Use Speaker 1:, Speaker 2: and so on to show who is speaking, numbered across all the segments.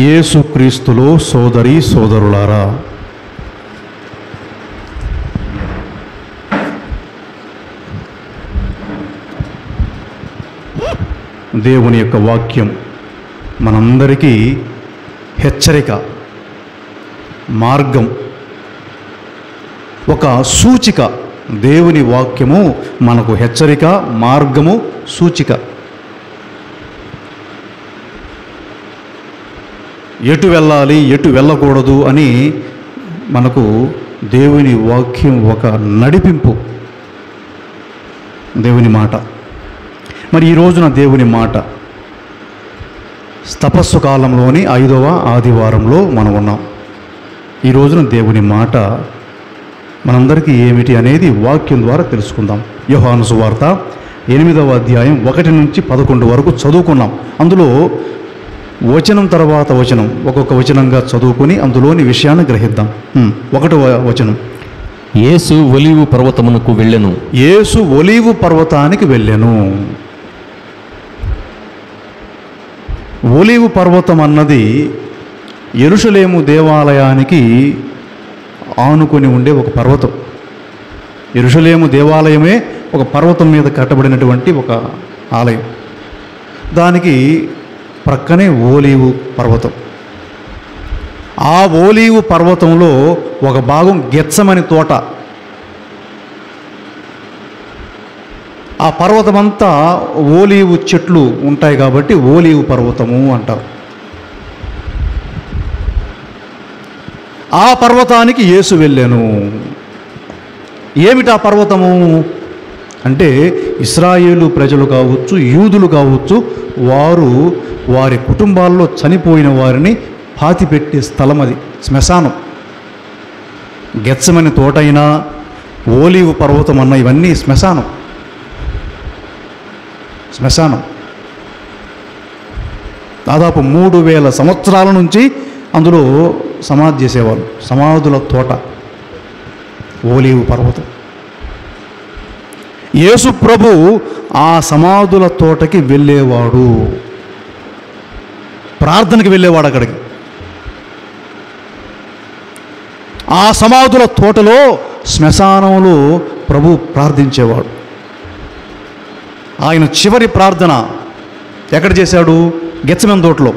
Speaker 1: యేసుక్రీస్తులో సోదరి సోదరులారా, దేవుని యొక్క వాక్యం మనందరికీ హెచ్చరిక, మార్గం, ఒక సూచిక. దేవుని వాక్యము మనకు హెచ్చరిక, మార్గము, సూచిక. ఎటు వెళ్ళాలి, ఎటు వెళ్ళకూడదు అని మనకు దేవుని వాక్యం ఒక నడిపింపు, దేవుని మాట. మరి ఈ రోజున దేవుని మాట తపస్సు కాలంలోని 5వ ఆదివారంలో మనం ఉన్నాం. ఈ రోజున దేవుని మాట మనందరికీ ఏమిటి అనేది వాక్యం ద్వారా తెలుసుకుందాం. యోహాను సువార్త 8వ అధ్యాయం 1 నుంచి 11 వరకు చదువుకున్నాం. అందులో వచనం తర్వాత వచనం ఒక్కొక్క వచనంగా చదువుకొని అందులోని విషయాన్ని గ్రహిద్దాం. 1వ వచనం,
Speaker 2: యేసు ఒలీవు పర్వతమునకు వెళ్ళెను.
Speaker 1: యేసు ఒలీవు పర్వతానికి వెళ్ళెను. ఒలీవు పర్వతం అన్నది యెరూషలేము దేవాలయానికి ఆనుకొని ఉండే ఒక పర్వతం. యెరూషలేము దేవాలయమే ఒక పర్వతం మీద కట్టబడినటువంటి ఒక ఆలయం. దానికి ప్రక్కనే ఓలీవు పర్వతం. ఆ ఓలీవు పర్వతంలో ఒక భాగం గెత్సమని తోట. ఆ పర్వతమంతా ఓలీవు చెట్లు ఉంటాయి కాబట్టి ఓలీవు పర్వతము అంటారు. ఆ పర్వతానికి యేసు వెళ్ళాను. ఏమిటా పర్వతము అంటే, ఇశ్రాయేలు ప్రజలు కావచ్చు, యూదులు కావచ్చు, వారు వారి కుటుంబాల్లో చనిపోయిన వారిని పాతిపెట్టే స్థలం. అది శ్మశానం. గెత్సమని తోటైనా, ఓలీవు పర్వతం అన్న ఇవన్నీ శ్మశానం. శ్మశానం దాదాపు 3000 సంవత్సరాల నుంచి అందులో సమాధి చేసేవాళ్ళు. సమాధుల తోట ఓలీవు పర్వతం. యేసు ప్రభు ఆ సమాధుల తోటకి వెళ్ళేవాడు, ప్రార్థనకి వెళ్ళేవాడు. అక్కడికి ఆ సమాధుల తోటలో, శ్మశానంలో ప్రభు ప్రార్థించేవాడు. ఆయన చివరి ప్రార్థన ఎక్కడ చేశాడు? గెత్సెమనే తోటలో.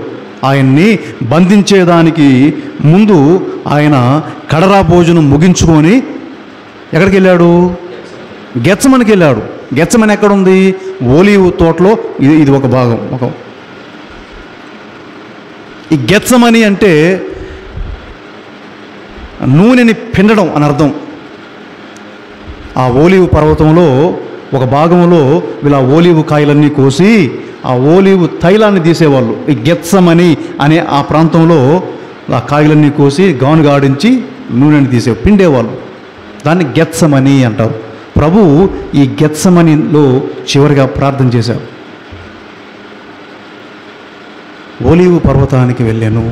Speaker 1: ఆయన్ని బంధించేదానికి ముందు ఆయన కడరా భోజనం ముగించుకొని ఎక్కడికి వెళ్ళాడు? గెత్సెమనికి వెళ్ళాడు. గెత్సెమనే ఎక్కడుంది? ఓలీవు తోటలో. ఇది ఒక భాగం. ఈ గెత్సెమని అంటే నూనెని పిండడం అని అర్థం. ఆ ఓలీవు పర్వతంలో ఒక భాగంలో వీళ్ళ ఓలీవు కాయలన్నీ కోసి ఆ ఓలీవు తైలాన్ని తీసేవాళ్ళు. ఈ గెత్సెమని అనే ఆ ప్రాంతంలో ఆ కాయలన్నీ కోసి గానుగా ఆడించి నూనెని పిండేవాళ్ళు. దాన్ని గెత్సెమని అంటారు. ప్రభు ఈ గెత్సెమనిలో చివరిగా ప్రార్థన చేశారు. ఓలీవు పర్వతానికి వెళ్ళాను.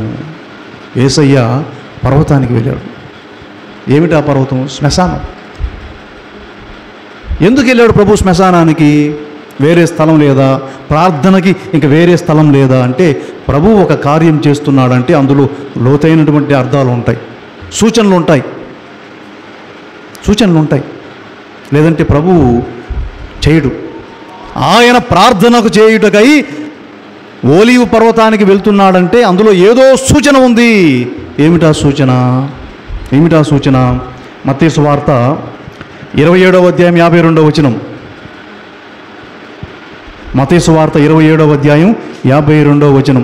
Speaker 1: యేసయ్య పర్వతానికి వెళ్ళాడు. ఏమిటి ఆ పర్వతం? శ్మశానం. ఎందుకు వెళ్ళాడు ప్రభు శ్మశానానికి? వేరే స్థలం లేదా? ప్రార్థనకి ఇంకా వేరే స్థలం లేదా అంటే, ప్రభు ఒక కార్యం చేస్తున్నాడంటే అందులో లోతైనటువంటి అర్థాలు ఉంటాయి, సూచనలు ఉంటాయి. లేదంటే ప్రభువు చేయడు. ఆయన ప్రార్థనకు చేయుటకై ఓలీవు పర్వతానికి వెళ్తున్నాడంటే అందులో ఏదో సూచన ఉంది. ఏమిటా సూచన? మత్తయి సువార్త 27వ అధ్యాయం 52వ వచనం. మత్తయి సువార్త 27వ అధ్యాయం 52వ వచనం.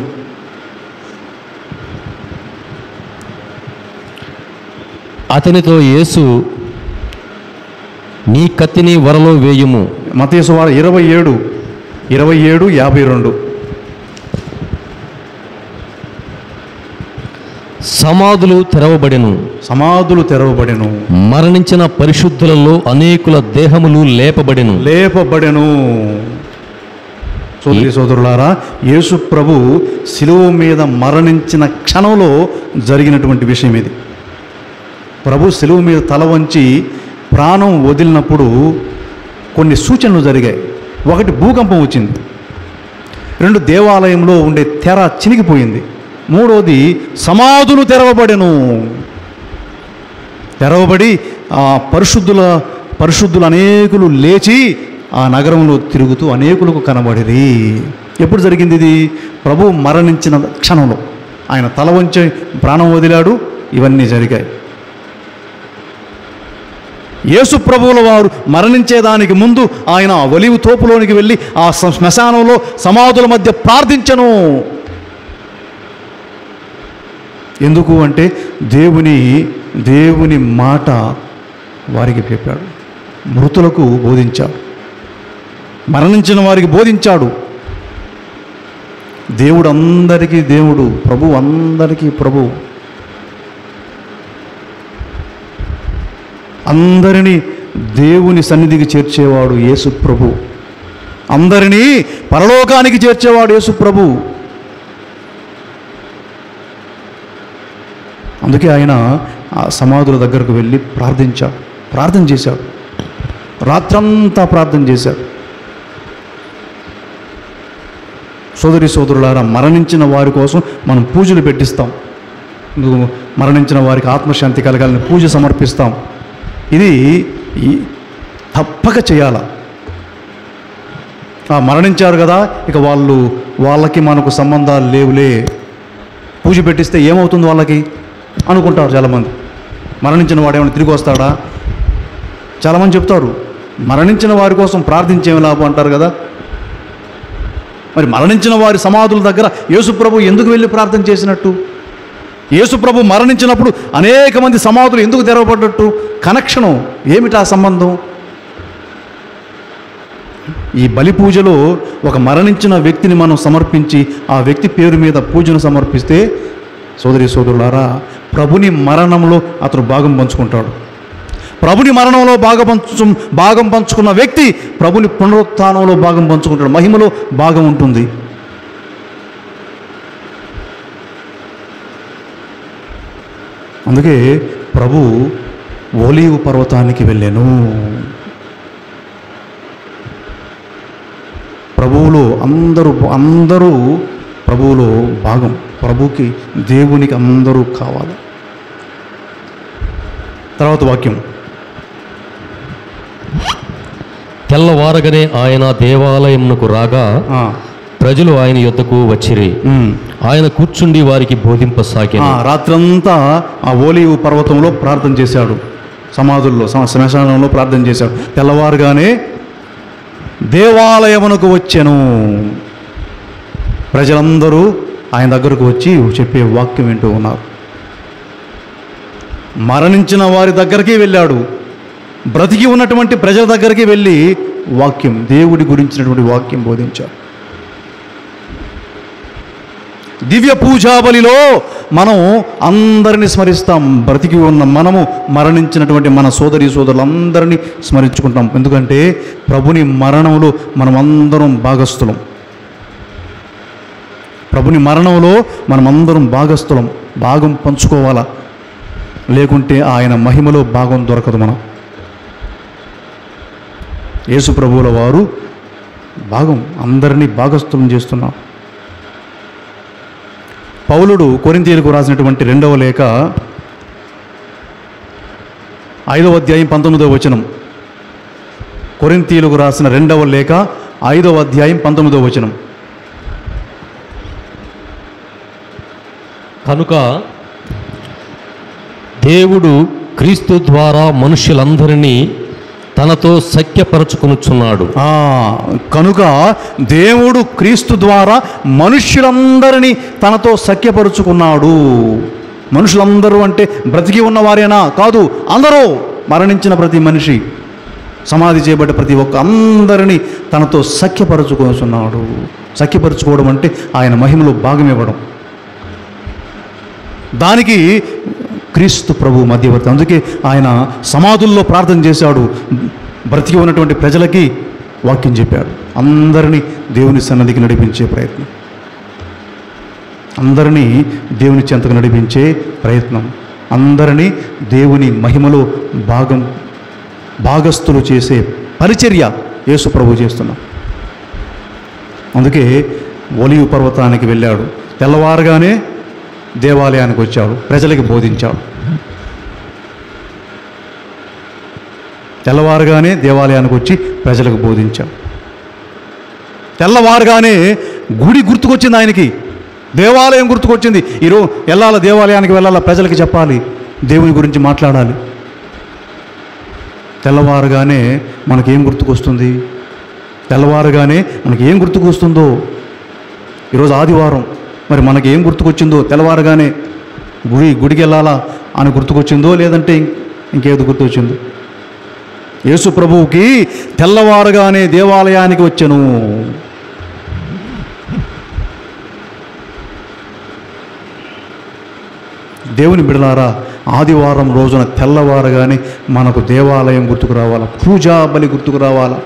Speaker 2: అతనితో యేసు, నీ కత్తిని వరలో వేయుము.
Speaker 1: మత్తయి సువార్త 27:52.
Speaker 2: సమాధులు తెరవబడెను. మరణించిన పరిశుద్ధులలో అనేకుల దేహములు లేపబడెను.
Speaker 1: సోదరి సోదరులారా, యేసు ప్రభు శిలువ మీద మరణించిన క్షణంలో జరిగినటువంటి విషయం ఇది. ప్రభు శిలువ మీద తల వంచి ప్రాణం వదిలినప్పుడు కొన్ని సూచనలు జరిగాయి. ఒకటి, భూకంపం వచ్చింది. 2, దేవాలయంలో ఉండే తెర చినిగిపోయింది. మూడోది సమాధులు తెరవబడి ఆ పరిశుద్ధులు అనేకులు లేచి ఆ నగరంలో తిరుగుతూ అనేకులకు కనబడిరి. ఎప్పుడు జరిగింది ఇది? ప్రభు మరణించిన క్షణంలో. ఆయన తల వంచి ప్రాణం వదిలాడు. ఇవన్నీ జరిగాయి. యేసు ప్రభువుల వారు మరణించేదానికి ముందు ఆయన ఒలీవ తోపులోనికి వెళ్ళి ఆ శ్మశానంలో సమాధుల మధ్య ప్రార్థించెను. ఎందుకు అంటే దేవుని మాట వారికి చెప్పాడు. మృతులకు బోధించాడు, మరణించిన వారికి బోధించాడు. దేవుడు అందరికీ దేవుడు, ప్రభు అందరికీ ప్రభు. అందరినీ దేవుని సన్నిధికి చేర్చేవాడు యేసు ప్రభు. అందరినీ పరలోకానికి చేర్చేవాడు యేసు ప్రభు. అందుకే ఆయన ఆ సమాధుల దగ్గరకు వెళ్ళి ప్రార్థన చేశాడు. రాత్రంతా ప్రార్థన చేశాడు. సోదరులారా, మరణించిన వారి కోసం మనం పూజలు పెట్టిస్తాం. మరణించిన వారికి ఆత్మశాంతి కలగాలని పూజ సమర్పిస్తాం. ఇది తప్పక చేయాల. మరణించారు కదా, ఇక వాళ్ళకి మనకు సంబంధాలు లేవులే, పూజ పెట్టిస్తే ఏమవుతుంది వాళ్ళకి అనుకుంటారు చాలామంది. మరణించిన వాడు ఏమైనా తిరిగి వస్తాడా? చాలామంది చెప్తారు, మరణించిన వారి కోసం ప్రార్థించేమి లాభం అంటారు కదా. మరి మరణించిన వారి సమాధుల దగ్గర యేసుప్రభు ఎందుకు వెళ్ళి ప్రార్థన చేసినట్టు? యేసుప్రభు మరణించినప్పుడు అనేక మంది సమాధులు ఎందుకు తెరవబడ్డట్టు? కనెక్షను ఏమిటి? ఆ సంబంధం. ఈ బలి పూజలో ఒక మరణించిన వ్యక్తిని మనం సమర్పించి ఆ వ్యక్తి పేరు మీద పూజను సమర్పిస్తే, సోదరులారా, ప్రభుని మరణంలో అతను భాగం పంచుకుంటాడు. ప్రభుని మరణంలో భాగం పంచుకున్న వ్యక్తి ప్రభుని పునరుత్థానంలో భాగం పంచుకుంటాడు. మహిమలో భాగం ఉంటుంది. అందుకే ప్రభు ఒలీవ పర్వతానికి వెళ్ళాను. ప్రభువులో అందరూ ప్రభువులో భాగం. ప్రభుకి, దేవునికి అందరూ కావాలి. తర్వాత వాక్యం,
Speaker 2: తెల్లవారగానే ఆయన దేవాలయమునకు రాగా ప్రజలు ఆయన యొద్దకు వచ్చిరి. ఆయన కూర్చుండి వారికి బోధింపసాగాడు.
Speaker 1: రాత్రంతా ఆ ఒలీవ పర్వతంలో ప్రార్థన చేశాడు. సమాధుల్లో, శ్మశానంలో ప్రార్థన చేశాడు. తెల్లవారుగానే దేవాలయమునకు వచ్చెను. ప్రజలందరూ ఆయన దగ్గరకు వచ్చి చెప్పే వాక్యం వింటూ ఉన్నారు. మరణించిన వారి దగ్గరికి వెళ్ళాడు. బ్రతికి ఉన్నటువంటి ప్రజల దగ్గరికి వెళ్ళి వాక్యం, దేవుడి గురించినటువంటి వాక్యం బోధించాడు. దివ్య పూజా బలిలో మనం అందరినీ స్మరిస్తాం. బ్రతికి ఉన్న మనము మరణించినటువంటి మన సోదరులందరినీ స్మరించుకుంటాం. ఎందుకంటే ప్రభుని మరణంలో మనమందరం భాగస్థులం. ప్రభుని మరణంలో మనమందరం భాగస్థులం. భాగం పంచుకోవాలా, లేకుంటే ఆయన మహిమలో భాగం దొరకదు. మనం యేసు ప్రభువుల వారు భాగం, అందరినీ భాగస్థులం చేస్తున్నాం. పౌలుడు కొరింథీయులకు రాసినటువంటి 2వ లేఖ 5వ అధ్యాయం 19వ వచనం. కొరింథీయులకు రాసిన 2వ లేఖ 5వ అధ్యాయం 19వ వచనం.
Speaker 2: కనుక దేవుడు క్రీస్తు ద్వారా మనుష్యులందరినీ తనతో సఖ్యపరచుకొనుచున్నాడు.
Speaker 1: కనుక దేవుడు క్రీస్తు ద్వారా మనుష్యులందరినీ తనతో సఖ్యపరుచుకున్నాడు. మనుషులందరూ అంటే బ్రతికి ఉన్నవారేనా? కాదు, అందరూ. మరణించిన ప్రతి మనిషి, సమాధి చేయబడ్డ ప్రతి ఒక్క అందరినీ తనతో సఖ్యపరచుకొనుచున్నాడు. సఖ్యపరచుకోవడం అంటే ఆయన మహిమలో భాగం ఇవ్వడం. దానికి క్రీస్తు ప్రభు మధ్యవర్తి. అందుకే ఆయన సమాధుల్లో ప్రార్థన చేశాడు. బ్రతికి ఉన్నటువంటి ప్రజలకి వాక్యం చెప్పాడు. అందరినీ దేవుని సన్నిధికి నడిపించే ప్రయత్నం, అందరినీ దేవుని చెంతకు నడిపించే ప్రయత్నం, అందరినీ దేవుని మహిమలో భాగస్థులు చేసే పరిచర్య యేసు ప్రభు చేస్తున్నాం. అందుకే ఒలీవ పర్వతానికి వెళ్ళాడు. తెల్లవారుగానే దేవాలయానికి వచ్చాడు, ప్రజలకి బోధించాడు. తెల్లవారుగానే దేవాలయానికి వచ్చి ప్రజలకు బోధించాడు. తెల్లవారుగానే గుడి గుర్తుకొచ్చింది ఆయనకి, దేవాలయం గుర్తుకొచ్చింది. ఈరోజు వెళ్ళాల, దేవాలయానికి వెళ్ళాలా, ప్రజలకి చెప్పాలి, దేవుని గురించి మాట్లాడాలి. తెల్లవారుగానే మనకేం గుర్తుకొస్తుంది? తెల్లవారుగానే మనకి ఏం గుర్తుకొస్తుందో? ఈరోజు ఆదివారం, మరి మనకి ఏం గుర్తుకొచ్చిందో? తెల్లవారుగానే గుడికి వెళ్ళాలా అని గుర్తుకొచ్చిందో, లేదంటే ఇంకేదో గుర్తొచ్చిందో? యేసు ప్రభువుకి తెల్లవారుగానే దేవాలయానికి వచ్చెను. దేవుని బిడలారా, ఆదివారం రోజున తెల్లవారుగానే మనకు దేవాలయం గుర్తుకు రావాలా, పూజా బలి గుర్తుకు రావాలా,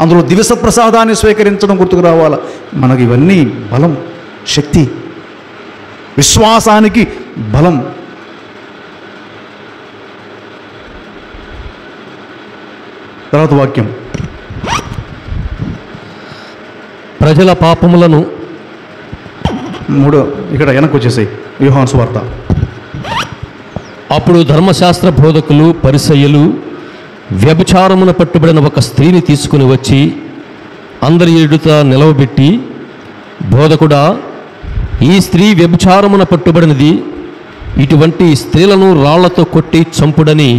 Speaker 1: అందులో దివస ప్రసాదాన్ని స్వీకరించడం గుర్తుకు రావాలా. మనకి ఇవన్నీ బలం, శక్తి, విశ్వాసానికి బలం. తర్వాత వాక్యం,
Speaker 2: ప్రజల పాపములను
Speaker 1: 3 ఇక్కడ వెనక్కి వచ్చేసాయి, యోహాను సువార్త.
Speaker 2: అప్పుడు ధర్మశాస్త్ర బోధకులు పరిసయ్యులు వ్యభిచారమున పట్టుబడిన ఒక స్త్రీని తీసుకుని వచ్చి అందరి ఎదుట నిలవబెట్టి, బోధకుడా, ఈ స్త్రీ వ్యభిచారమున పట్టుబడినది, ఇటువంటి స్త్రీలను రాళ్లతో కొట్టి చంపుడని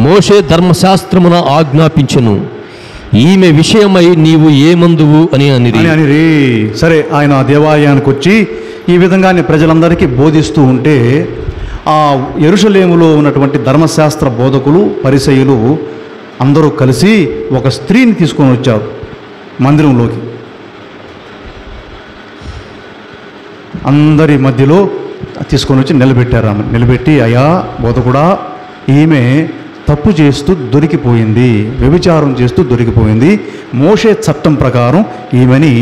Speaker 2: మోషే ధర్మశాస్త్రమున ఆజ్ఞాపించెను. ఈమె విషయమై నీవు ఏమందువు అని అనిరి.
Speaker 1: సరే, ఆయన దేవాలయానికి వచ్చి ఈ విధంగానే ప్రజలందరికీ బోధిస్తూ ఉంటే, ఆ యెరూషలేములో ఉన్నటువంటి ధర్మశాస్త్ర బోధకులు పరిసయ్యులు అందరూ కలిసి ఒక స్త్రీని తీసుకొని వచ్చారు మందిరంలోకి. అందరి మధ్యలో తీసుకొని వచ్చి నిలబెట్టారు. ఆమె నిలబెట్టి, అయ్యా బోధకుడా, ఈమె తప్పు చేస్తూ దొరికిపోయింది, వ్యభిచారం చేస్తూ దొరికిపోయింది. మోషే చట్టం ప్రకారం ఈమెని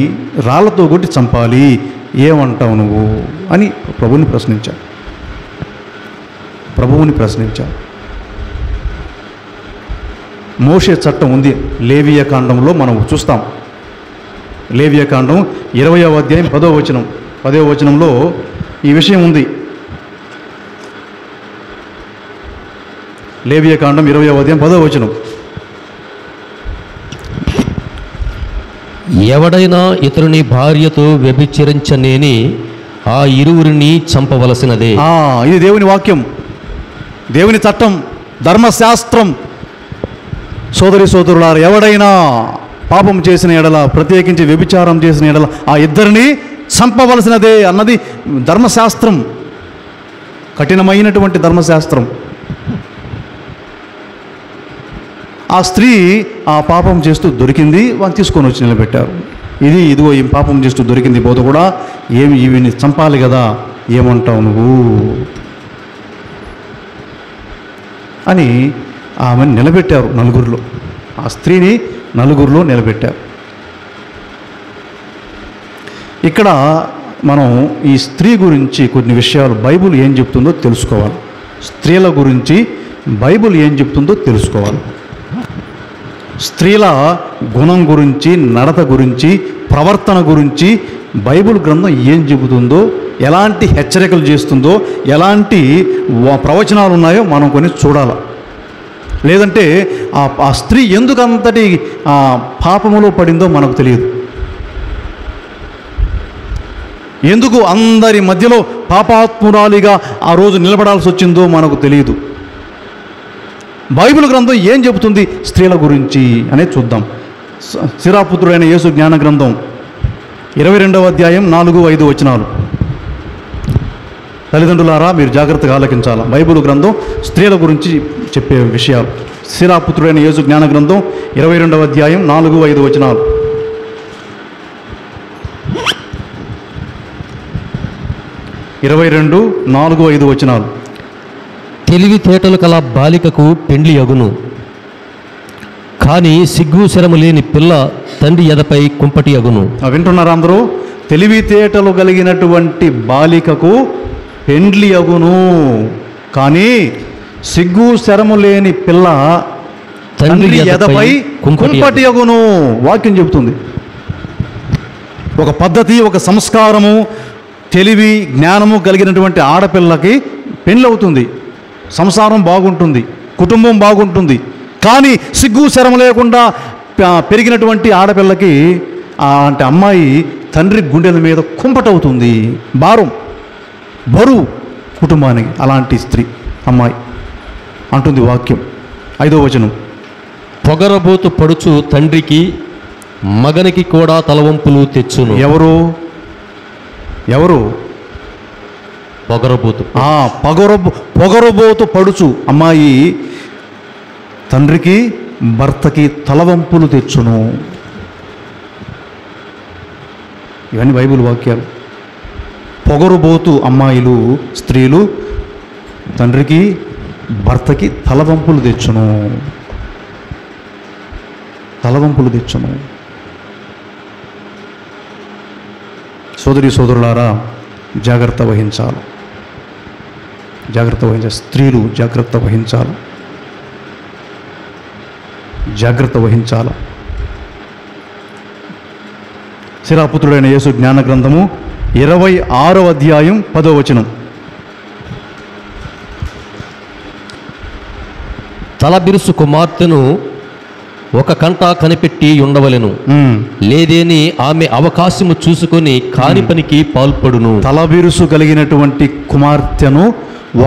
Speaker 1: రాళ్లతో కొట్టి చంపాలి, ఏమంటావు నువ్వు అని ప్రభువుని ప్రశ్నించాడు. మోషే చట్టం ఉంది, లేవియ కాండంలో మనం చూస్తాం. లేవియ కాండం 20వ అధ్యాయం 10వ వచనంలో ఈ విషయం ఉంది. లేవియ కాండం 20వ అధ్యాయం 10వ వచనం,
Speaker 2: ఎవడైనా ఇతరుని భార్యతో వ్యభిచరించనేని ఆ ఇరువురిని చంపవలసినదే.
Speaker 1: ఇది దేవుని వాక్యం, దేవుని చట్టం, ధర్మశాస్త్రం. సోదరులారా, ఎవడైనా పాపం చేసిన ఎడల, ప్రత్యేకించి వ్యభిచారం చేసిన ఎడల ఆ ఇద్దరిని చంపవలసినదే అన్నది ధర్మశాస్త్రం, కఠినమైనటువంటి ధర్మశాస్త్రం. ఆ స్త్రీ ఆ పాపం చేస్తూ దొరికింది, వాళ్ళు తీసుకొని వచ్చి నిలబెట్టారు. ఇదిగో ఈ పాపం చేస్తూ దొరికింది, బోధ కూడా ఈవిని చంపాలి కదా, ఏమంటావు నువ్వు అని ఆమెను నిలబెట్టారు నలుగురిలో. ఆ స్త్రీని నలుగురిలో నిలబెట్టారు. ఇక్కడ మనం ఈ స్త్రీ గురించి కొన్ని విషయాలు బైబిల్ ఏం చెప్తుందో తెలుసుకోవాలి. స్త్రీల గురించి బైబిల్ ఏం చెప్తుందో తెలుసుకోవాలి. స్త్రీల గుణం గురించి, నడత గురించి, ప్రవర్తన గురించి బైబిల్ గ్రంథం ఏం చెబుతుందో, ఎలాంటి హెచ్చరికలు చేస్తుందో, ఎలాంటి ప్రవచనాలు ఉన్నాయో మనం కొన్ని చూడాలి. లేదంటే ఆ స్త్రీ ఎందుకు అంతటి పాపములో పడిందో మనకు తెలియదు. ఎందుకు అందరి మధ్యలో పాపాత్మురాలిగా ఆ రోజు నిలబడాల్సి వచ్చిందో మనకు తెలియదు. బైబిల్ గ్రంథం ఏం చెబుతుంది స్త్రీల గురించి అనేది చూద్దాం. సిరాపుత్రుడైన యేసు జ్ఞాన గ్రంథం 22వ అధ్యాయం 4-5 వచనాలు. తల్లిదండ్రులారా, మీరు జాగ్రత్తగా ఆలకించాలి. బైబిల్ గ్రంథం స్త్రీల గురించి చెప్పే విషయాలు. సిరాపుత్రుడైన యేసు జ్ఞాన గ్రంథం 22వ అధ్యాయం 4-5 వచనాలు. 22:4-5 వచనాలు.
Speaker 2: తెలివితేటలు కల బాలికకు పెండ్లి అగును, కానీ సిగ్గు శరము లేని పిల్ల తండ్రి ఎదపై కుంపటి అగును.
Speaker 1: వింటున్నారా అందరూ? తెలివితేటలు కలిగినటువంటి బాలికకు పెండ్లి అగును, కానీ సిగ్గు శరము లేని పిల్ల తండ్రి ఎదపై కుంపటి అగును. వాక్యం చెబుతుంది. ఒక పద్ధతి, ఒక సంస్కారము, తెలివి జ్ఞానము కలిగినటువంటి ఆడపిల్లకి పెళ్ళవుతుంది, సంసారం బాగుంటుంది, కుటుంబం బాగుంటుంది. కానీ సిగ్గు శరం లేకుండా పెరిగినటువంటి ఆడపిల్లకి అంటే అమ్మాయి తండ్రి గుండెల మీద కుంపటవుతుంది, భారం, బరువు కుటుంబానికి. అలాంటి స్త్రీ అమ్మాయి అంటుంది వాక్యం 5వ వచనం.
Speaker 2: పొగరబోతు పడుచు తండ్రికి మగనికి కూడా తలవంపులు తెచ్చును.
Speaker 1: ఎవరు
Speaker 2: పొగరబోతు
Speaker 1: పొగరబోతు పడుచు అమ్మాయి తండ్రికి భర్తకి తలవంపులు తెచ్చును. ఇవన్నీ బైబిల్ వాక్యాలు. పొగరుబోతు అమ్మాయిలు, స్త్రీలు తండ్రికి భర్తకి తలవంపులు తెచ్చును. సోదరి సోదరులారా, జాగ్రత్త వహించాలి. స్త్రీలు జాగ్రత్త వహించాలి. శిరాపుత్రుడైన యేసు జ్ఞాన గ్రంథము 26వ అధ్యాయం 10వ వచనం.
Speaker 2: తలబిరుసు కుమార్తెను ఒక కంట కనిపెట్టి ఉండవలెను, లేదేని ఆమె అవకాశము చూసుకొని కాని పనికి పాల్పడును.
Speaker 1: తలబిరుసు కలిగినటువంటి కుమార్తెను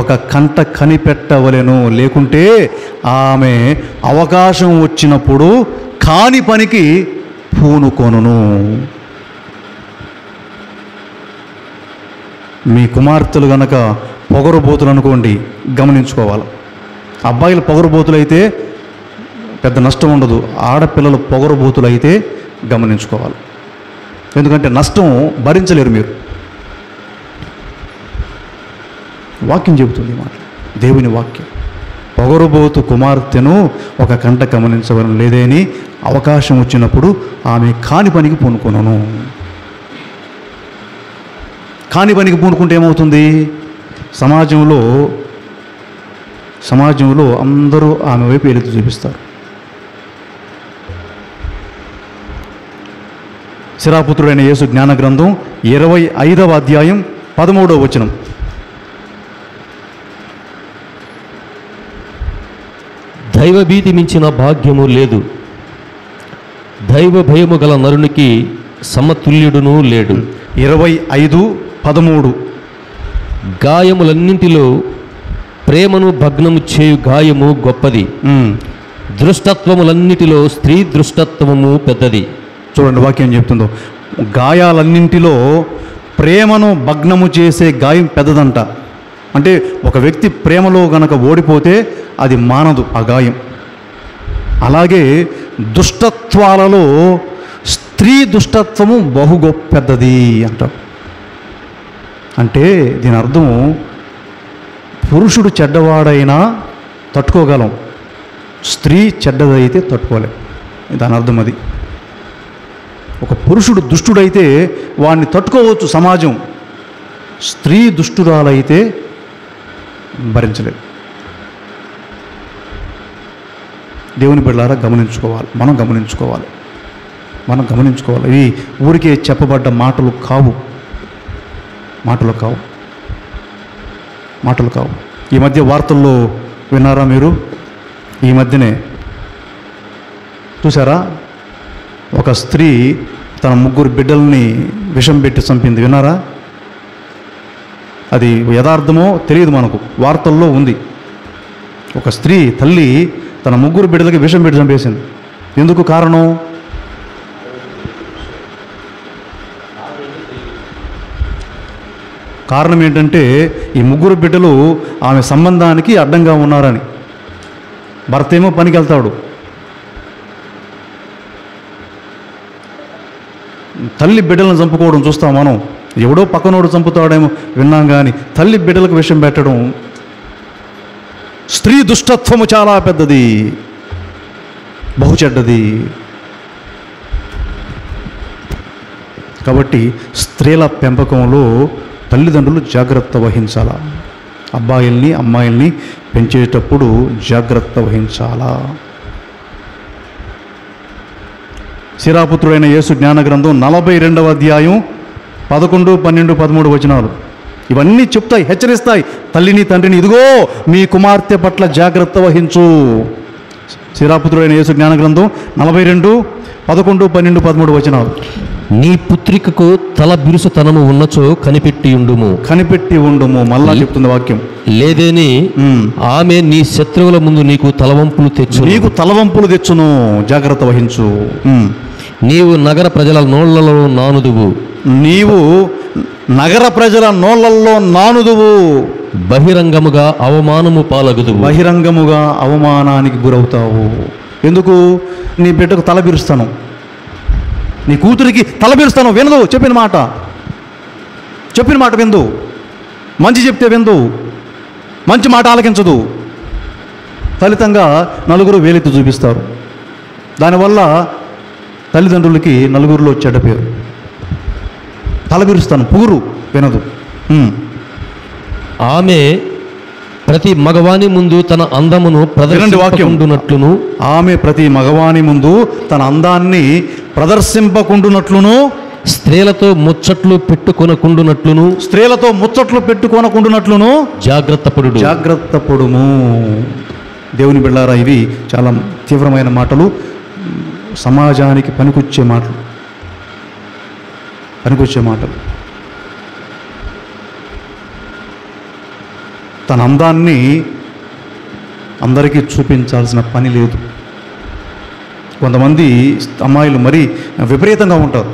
Speaker 1: ఒక కంట కనిపెట్టవలెను, లేకుంటే ఆమె అవకాశం వచ్చినప్పుడు కాని పనికి పూనుకొనును. మీ కుమార్తెలు గనక పొగరుబోతులు అనుకోండి, గమనించుకోవాలి. అబ్బాయిలు పొగరుబోతులైతే పెద్ద నష్టం ఉండదు, ఆడపిల్లలు పొగరుబోతులైతే గమనించుకోవాలి. ఎందుకంటే నష్టం భరించలేరు మీరు. వాక్యం చెబుతుంది మాట, దేవుని వాక్యం. పొగరుబోతు కుమార్తెను ఒక కంట గమనించవలను, లేదని అవకాశం వచ్చినప్పుడు ఆమె కాని పనికి పూనుకొనును. కాని పనికి పూనుకుంటే ఏమవుతుంది? సమాజంలో అందరూ ఆమె వైపు ఎలుగు చూపిస్తారు. శిరాపుత్రుడైన యేసు జ్ఞాన గ్రంథం 25వ అధ్యాయం 13వ వచనం.
Speaker 2: దైవభీతి మించిన భాగ్యము లేదు, దైవ భయము గల నరునికి సమతుల్యుడును లేడు.
Speaker 1: 25:13.
Speaker 2: గాయములన్నింటిలో ప్రేమను భగ్నము చేయు గాయము గొప్పది, దృష్టత్వములన్నిటిలో స్త్రీ దృష్టత్వము పెద్దది.
Speaker 1: చూడండి వాక్యం చెప్తుందో, గాయాలన్నింటిలో ప్రేమను భగ్నము చేసే గాయం పెద్దదంట. అంటే ఒక వ్యక్తి ప్రేమలో గనక ఓడిపోతే అది మానదు ఆ గాయం. అలాగే దుష్టత్వాలలో స్త్రీ దుష్టత్వము బహు గొప్ప పెద్దది అంటారు. అంటే దీని అర్థం, పురుషుడు చెడ్డవాడైనా తట్టుకోగలం, స్త్రీ చెడ్డదైతే తట్టుకోలేం. దాని అర్థం అది. ఒక పురుషుడు దుష్టుడైతే వాడిని తట్టుకోవచ్చు సమాజం, స్త్రీ దుష్టురాలైతే భరించలేదు. దేవుని బిడ్డలారా గమనించుకోవాలి, మనం గమనించుకోవాలి. ఇవి ఊరికే చెప్పబడ్డ మాటలు కావు. ఈ మధ్య వార్తల్లో విన్నారా మీరు? ఈ మధ్యనే చూసారా? ఒక స్త్రీ తన 3 బిడ్డల్ని విషం పెట్టి చంపింది. విన్నారా? అది యథార్థమో తెలియదు మనకు, వార్తల్లో ఉంది. ఒక స్త్రీ తల్లి తన 3 బిడ్డలకి విషం పెట్టి చంపేసింది. ఎందుకు కారణం? కారణం ఏంటంటే ఈ 3 బిడ్డలు ఆమె సంబంధానికి అడ్డంగా ఉన్నారని. భర్త ఏమో పనికి వెళ్తాడు, తల్లి బిడ్డలను చంపుకోవడం చూస్తాం మనం. ఎవడో పక్కనోడు చంపుతాడేమో విన్నాం, కానీ తల్లి బిడ్డలకు విషం పెట్టడం. స్త్రీ దుష్టత్వము చాలా పెద్దది, బహు చెడ్డది. కాబట్టి స్త్రీల పెంపకంలో తల్లిదండ్రులు జాగ్రత్త వహించాలా. అబ్బాయిల్ని అమ్మాయిల్ని పెంచేటప్పుడు జాగ్రత్త వహించాలా. శిరాపుత్రుడైన యేసు జ్ఞాన గ్రంథం 42వ అధ్యాయం 11, 12, 13 వచనాలు ఇవన్నీ చెప్తాయి, హెచ్చరిస్తాయి తల్లిని తండ్రిని. ఇదిగో మీ కుమార్తె పట్ల జాగ్రత్త వహించు. శిరాపుత్రుడైన యేసు జ్ఞాన గ్రంథం 42, 11, 12, 13 వచనాలు.
Speaker 2: నీ పుత్రికకు తల బిరుసుతనము ఉన్నచో కనిపెట్టి ఉండుము. మళ్ళా చెప్తుంది వాక్యం. లేదేని ఆమె నీ శత్రువుల ముందు నీకు తలవంపులు తెచ్చును. జాగ్రత్త వహించు. నీవు నగర ప్రజల నోళ్లలో బహిరంగముగా అవమానానికి గురవుతావు. ఎందుకు? నీ బిడ్డకు తల బిరుస్తాను, నీ కూతురికి తల బిరుస్తాను. వినదు, చెప్పిన మాట విందు. మంచి చెప్తే విందు, మంచి మాట ఆలకించదు. ఫలితంగా నలుగురు వేలెత్తి చూపిస్తారు. దానివల్ల తల్లిదండ్రులకి నలుగురిలో చెడ్డ పేరు. తల బిరుస్తాను, పొగురు, వినదు. ఆమె ప్రతి మగవాని ముందు తన అందమును ప్రదర్శింపకుండునట్లును
Speaker 1: ఆమె ప్రతి మగవాని ముందు తన అందాన్ని ప్రదర్శింపకుండునట్లును
Speaker 2: స్త్రీలతో ముచ్చట్లు పెట్టుకొనకుండునట్లును జాగ్రత్త పడుము.
Speaker 1: దేవుని బిళ్ళారా, ఇవి చాలా తీవ్రమైన మాటలు, సమాజానికి పనికొచ్చే మాటలు. తన అందాన్ని అందరికీ చూపించాల్సిన పని లేదు. కొంతమంది అమ్మాయిలు మరీ విపరీతంగా ఉంటారు.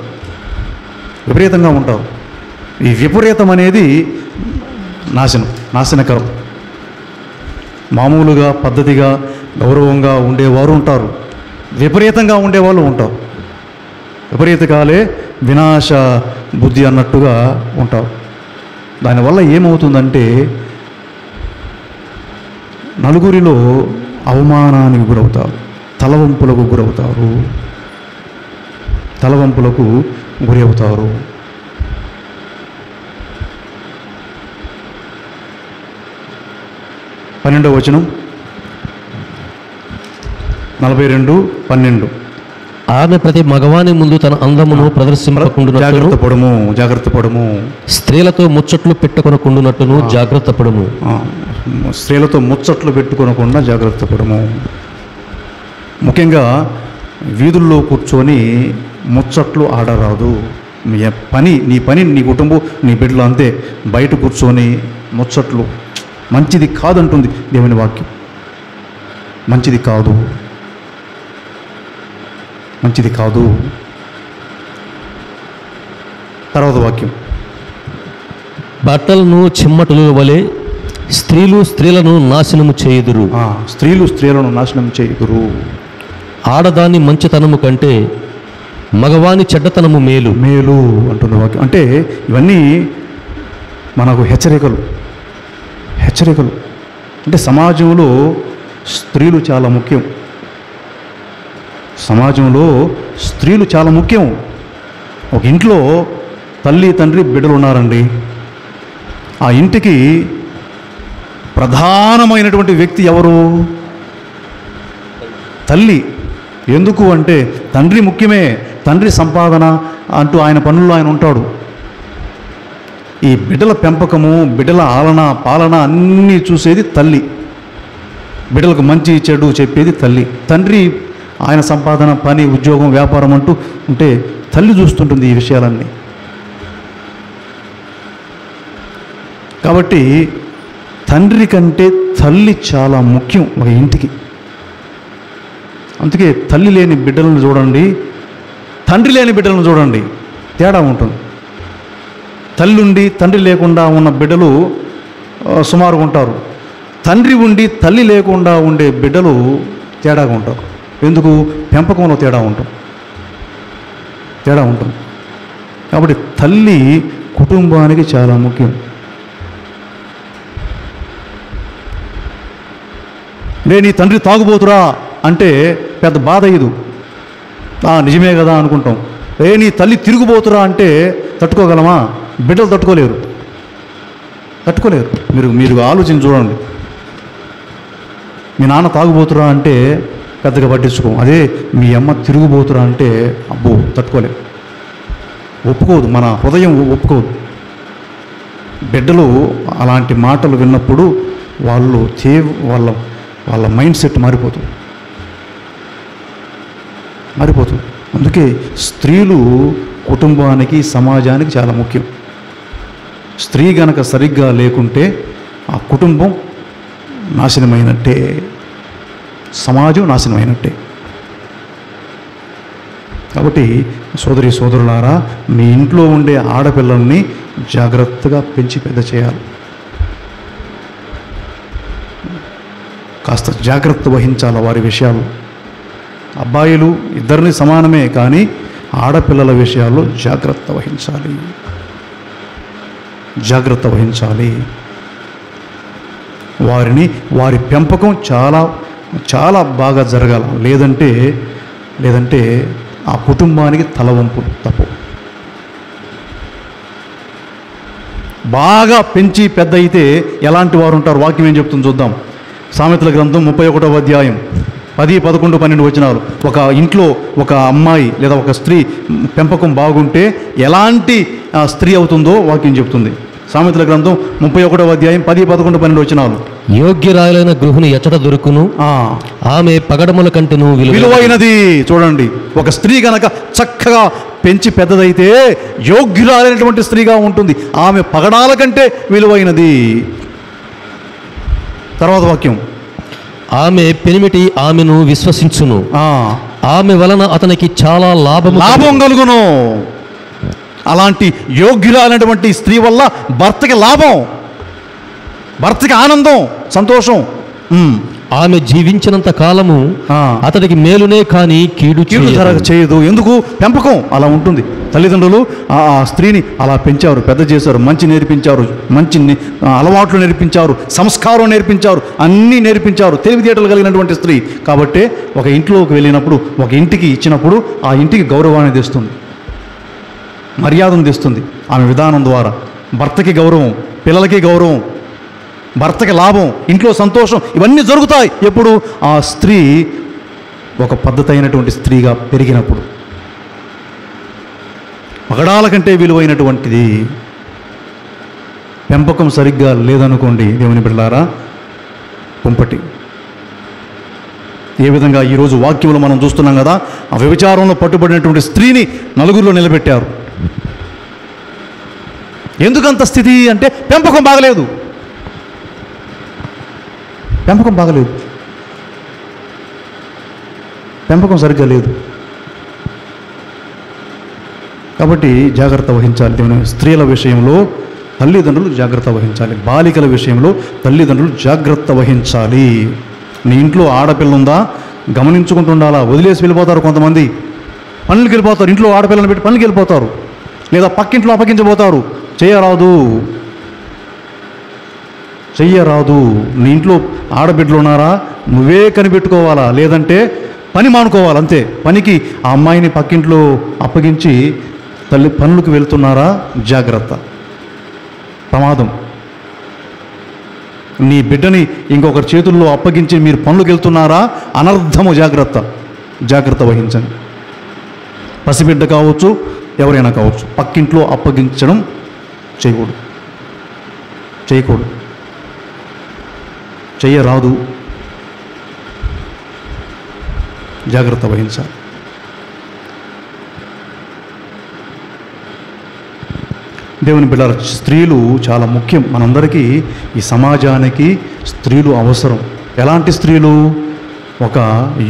Speaker 1: ఈ విపరీతం అనేది నాశనకరం. మామూలుగా పద్ధతిగా గౌరవంగా ఉండేవారు ఉంటారు, విపరీతంగా ఉండేవాళ్ళు ఉంటారు. విపరీతకాలే వినాశ బుద్ధి అన్నట్టుగా ఉంటారు. దానివల్ల ఏమవుతుందంటే నలుగురిలో అవమానానికి గురవుతారు, తలవంపులకు గురి అవుతారు. పన్నెండవ వచనం 42:12.
Speaker 2: ఆమె ప్రతి మగవాని ముందు తన అందమును ప్రదర్శింపకుండునట్లును
Speaker 1: జాగ్రత్త పడుము.
Speaker 2: స్త్రీలతో ముచ్చట్లు పెట్టుకొనకుండునట్లును జాగ్రత్త పడుము.
Speaker 1: స్త్రీలతో ముచ్చట్లు పెట్టుకొనకుండా జాగ్రత్త పడుము. ముఖ్యంగా వీధుల్లో కూర్చొని ముచ్చట్లు ఆడరాదు. నీ పని నీ కుటుంబం, నీ బిడ్డలు అంతే. బయట కూర్చొని ముచ్చట్లు మంచిది కాదంటుంది దేవుని వాక్యం. మంచిది కాదు. తర్వాత వాక్యం,
Speaker 2: బట్టలను చిమ్మటల వలె స్త్రీలను నాశనము చేయుదురు. ఆడదాని మంచితనము కంటే మగవాని చెడ్డతనము మేలు
Speaker 1: అంటుంది వాక్యం. అంటే ఇవన్నీ మనకు హెచ్చరికలు. అంటే సమాజంలో స్త్రీలు చాలా ముఖ్యం. ఒక ఇంట్లో తల్లి తండ్రి బిడ్డలు ఉన్నారండి. ఆ ఇంటికి ప్రధానమైనటువంటి వ్యక్తి ఎవరు? తల్లి. ఎందుకు అంటే తండ్రి ముఖ్యమే. తండ్రి సంపాదన అంటూ ఆయన పనుల్లో ఆయన ఉంటాడు. ఈ బిడ్డల పెంపకము, బిడ్డల పాలన అన్నీ చూసేది తల్లి. బిడ్డలకు మంచి చెడు చెప్పేది తల్లి. తండ్రి ఆయన సంపాదన, పని, ఉద్యోగం, వ్యాపారం అంటూ ఉంటే తల్లి చూస్తుంటుంది ఈ విషయాలన్నీ. కాబట్టి తండ్రి కంటే తల్లి చాలా ముఖ్యం ఒక ఇంటికి. అందుకే తల్లి లేని బిడ్డలను చూడండి, తండ్రి లేని బిడ్డలను చూడండి, తేడా ఉంటుంది. తల్లి ఉండి తండ్రి లేకుండా ఉన్న బిడ్డలు సుమారుగా ఉంటారు. తండ్రి ఉండి తల్లి లేకుండా ఉండే బిడ్డలు తేడాగా ఉంటారు. ఎందుకు? పెంపకంలో తేడా ఉంటుంది. కాబట్టి తల్లి కుటుంబానికి చాలా ముఖ్యం. నీ తండ్రి తాగుబోతురా అంటే పెద్ద బాధ అయ్యదు, నిజమే కదా అనుకుంటాం. నీ తల్లి తిరుగుబోతురా అంటే తట్టుకోగలమా? బిడ్డలు తట్టుకోలేరు. మీరు ఆలోచన చూడండి. మీ నాన్న తాగుబోతురా అంటే పెద్దగా పట్టించుకోం. అదే మీ అమ్మ తిరుగుబోతురా అంటే అబ్బో తట్టుకోలేరు. ఒప్పుకోదు, మన హృదయం ఒప్పుకోదు. బిడ్డలు అలాంటి మాటలు విన్నప్పుడు వాళ్ళు వాళ్ళ మైండ్ సెట్ మారిపోతుంది. అందుకే స్త్రీలు కుటుంబానికి, సమాజానికి చాలా ముఖ్యం. స్త్రీ గనక సరిగ్గా లేకుంటే ఆ కుటుంబం నాశనమైనట్టే, సమాజం నాశనమైనట్టే. కాబట్టి సోదరి సోదరులారా, మీ ఇంట్లో ఉండే ఆడపిల్లల్ని జాగ్రత్తగా పెంచి పెద్ద చేయాలి. కాస్త జాగ్రత్త వహించాలి వారి విషయాలు. అబ్బాయిలు ఇద్దరిని సమానమే, కానీ ఆడపిల్లల విషయాల్లో జాగ్రత్త వహించాలి. వారి పెంపకం చాలా చాలా బాగా జరగాల. లేదంటే ఆ కుటుంబానికి తలవంపులు తప్పు. బాగా పెంచి పెద్ద అయితే ఎలాంటి వారు ఉంటారు? వాక్యం ఏం చెప్తుంది చూద్దాం. సామెతల గ్రంథం 31వ అధ్యాయం 10, 11, 12 వచనాలు. ఒక ఇంట్లో ఒక అమ్మాయి లేదా ఒక స్త్రీ పెంపకం బాగుంటే ఎలాంటి స్త్రీ అవుతుందో వాక్యం చెప్తుంది. సామెతల గ్రంథం 31వ అధ్యాయం 10, 11, 12 వచనాలు.
Speaker 2: యోగ్యురాలైన గృహిణి ఎచ్చట దొరుకును, ఆమె పగడముల కంటెను
Speaker 1: విలువైనది. చూడండి, ఒక స్త్రీ గనక చక్కగా పెంచి పెద్దదైతే యోగ్యురాలైనటువంటి స్త్రీగా ఉంటుంది. ఆమె పగడాల కంటే విలువైనది. తర్వాత వాక్యం,
Speaker 2: ఆమె పెనిమిటి ఆమెను విశ్వసించును, ఆమె వలన అతనికి చాలా లాభం కలుగును. అలాంటి యోగ్యురాలైనటువంటి స్త్రీ వల్ల భర్తకి లాభం, భర్తకి ఆనందం, సంతోషం. ఆమె జీవించినంత కాలము అతడికి మేలునే కానీ కీడు
Speaker 1: చేయదు. ఎందుకు? పెంపకం అలా ఉంటుంది. తల్లిదండ్రులు ఆ స్త్రీని అలా పెంచారు, పెద్ద చేశారు, మంచి నేర్పించారు, మంచి అలవాట్లు నేర్పించారు, సంస్కారం నేర్పించారు, అన్నీ నేర్పించారు. తెలివితేటలు కలిగినటువంటి స్త్రీ కాబట్టి ఒక ఇంట్లోకి వెళ్ళినప్పుడు, ఒక ఇంటికి ఇచ్చినప్పుడు ఆ ఇంటికి గౌరవాన్ని తెస్తుంది, మర్యాదను తెస్తుంది. ఆమె విధానం ద్వారా భర్తకి గౌరవం, పిల్లలకి గౌరవం, భర్తకి లాభం, ఇంట్లో సంతోషం, ఇవన్నీ జరుగుతాయి ఎప్పుడు? ఆ స్త్రీ ఒక పద్ధతి అయినటువంటి స్త్రీగా పెరిగినప్పుడు. పగడాల కంటే విలువైనటువంటిది. పెంపకం సరిగ్గా లేదనుకోండి దేవుని బిడ్డలారా, కుంపటి. ఏ విధంగా ఈరోజు వాక్యంలో మనం చూస్తున్నాం కదా, ఆ వ్యభిచారంలో పట్టుబడినటువంటి స్త్రీని నలుగురిలో నిలబెట్టారు. ఎందుకంత స్థితి అంటే పెంపకం బాగలేదు. పెంపకం సరిగ్గా లేదు. కాబట్టి జాగ్రత్త వహించాలి. దేవుని స్త్రీల విషయంలో తల్లిదండ్రులు జాగ్రత్త వహించాలి. బాలికల విషయంలో తల్లిదండ్రులు జాగ్రత్త వహించాలి. నీ ఇంట్లో ఆడపిల్ల ఉందా గమనించుకుంటుండాలా. వదిలేసి వెళ్ళిపోతారు కొంతమంది, పనులకి వెళ్ళిపోతారు. ఇంట్లో ఆడపిల్లని పెట్టి పనులకి వెళ్ళిపోతారు, లేదా పక్కింట్లో అప్పగించబోతారు. చెయ్యరాదు. నీ ఇంట్లో ఆడబిడ్డలు ఉన్నారా, నువ్వే కనిపెట్టుకోవాలా, లేదంటే పని మానుకోవాలి అంతే. పనికి ఆ అమ్మాయిని పక్కింట్లో అప్పగించి పనులకు వెళ్తున్నారా, జాగ్రత్త, ప్రమాదం. నీ బిడ్డని ఇంకొకరి చేతుల్లో అప్పగించి మీరు పనులకు వెళ్తున్నారా, అనర్థము. జాగ్రత్త వహించండి. పసిబిడ్డ కావచ్చు, ఎవరైనా కావచ్చు, పక్కింట్లో అప్పగించడం చేయకూడదు, చెయ్యరాదు. జాగ్రత్త వహించాలి. దేవుని బిడ్డల స్త్రీలు చాలా ముఖ్యం మనందరికీ. ఈ సమాజానికి స్త్రీలు అవసరం. ఎలాంటి స్త్రీలు? ఒక